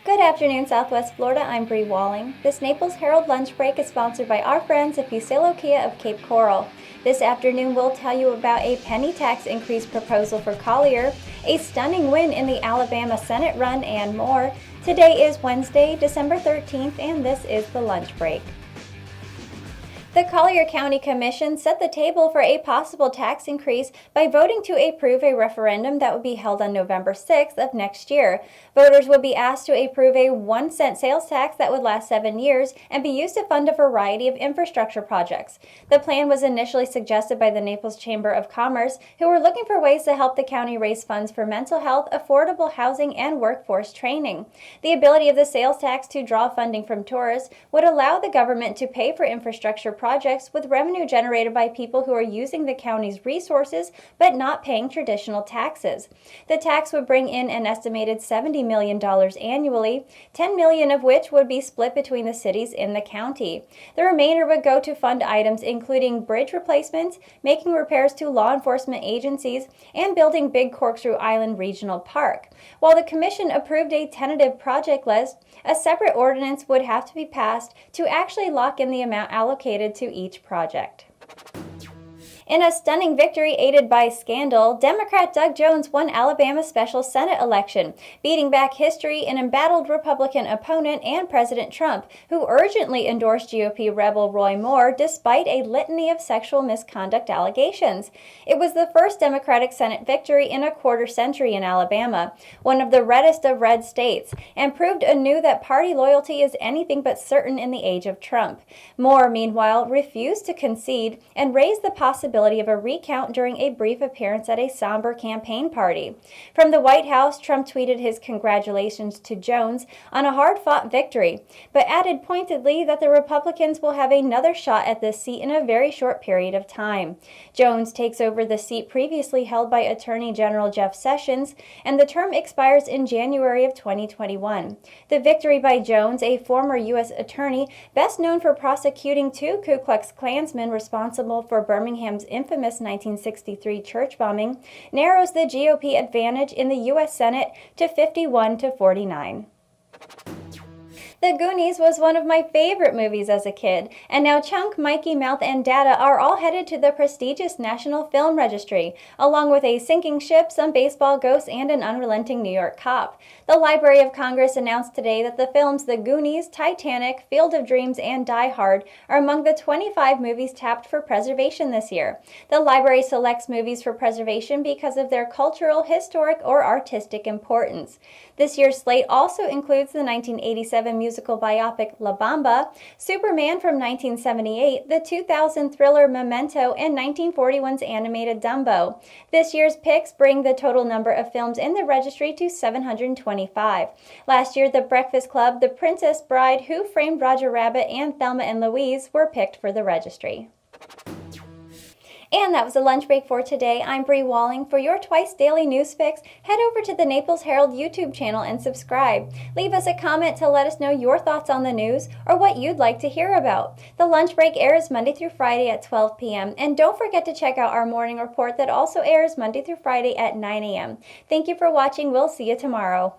Good afternoon, Southwest Florida. I'm Bri Walling. This Naples Herald Lunch Break is sponsored by our friends at Fusillo Kia of Cape Coral. This afternoon, we'll tell you about a penny tax increase proposal for Collier, a stunning win in the Alabama Senate run, and more. Today is Wednesday, December 13th, and this is the Lunch Break. The Collier County Commission set the table for a possible tax increase by voting to approve a referendum that would be held on November 6th of next year. Voters would be asked to approve a 1-cent sales tax that would last 7 years and be used to fund a variety of infrastructure projects. The plan was initially suggested by the Naples Chamber of Commerce, who were looking for ways to help the county raise funds for mental health, affordable housing, and workforce training. The ability of the sales tax to draw funding from tourists would allow the government to pay for infrastructure projects with revenue generated by people who are using the county's resources but not paying traditional taxes. The tax would bring in an estimated $70 million annually, $10 million of which would be split between the cities in the county. The remainder would go to fund items including bridge replacements, making repairs to law enforcement agencies, and building Big Corkscrew Island Regional Park. While the Commission approved a tentative project list, a separate ordinance would have to be passed to actually lock in the amount allocated to each project. In a stunning victory aided by scandal, Democrat Doug Jones won Alabama's special Senate election, beating back history and embattled Republican opponent and President Trump, who urgently endorsed GOP rebel Roy Moore despite a litany of sexual misconduct allegations. It was the first Democratic Senate victory in a quarter century in Alabama, one of the reddest of red states, and proved anew that party loyalty is anything but certain in the age of Trump. Moore, meanwhile, refused to concede and raised the possibility of a recount during a brief appearance at a somber campaign party. From the White House, Trump tweeted his congratulations to Jones on a hard-fought victory, but added pointedly that the Republicans will have another shot at this seat in a very short period of time. Jones takes over the seat previously held by Attorney General Jeff Sessions, and the term expires in January of 2021. The victory by Jones, a former U.S. attorney best known for prosecuting 2 Ku Klux Klansmen responsible for Birmingham's infamous 1963 church bombing, narrows the GOP advantage in the U.S. Senate to 51 to 49. The Goonies was one of my favorite movies as a kid, and now Chunk, Mikey, Mouth, and Data are all headed to the prestigious National Film Registry, along with a sinking ship, some baseball ghosts, and an unrelenting New York cop. The Library of Congress announced today that the films The Goonies, Titanic, Field of Dreams, and Die Hard are among the 25 movies tapped for preservation this year. The library selects movies for preservation because of their cultural, historic, or artistic importance. This year's slate also includes the 1987 musical biopic La Bamba, Superman from 1978, the 2000 thriller Memento, and 1941's animated Dumbo. This year's picks bring the total number of films in the registry to 725. Last year, The Breakfast Club, The Princess Bride, Who Framed Roger Rabbit, and Thelma and Louise were picked for the registry. And that was the lunch break for today. I'm Bri Walling. For your twice daily news fix, head over to the Naples Herald YouTube channel and subscribe. Leave us a comment to let us know your thoughts on the news or what you'd like to hear about. The lunch break airs Monday through Friday at 12 p.m. And don't forget to check out our morning report that also airs Monday through Friday at 9 a.m. Thank you for watching. We'll see you tomorrow.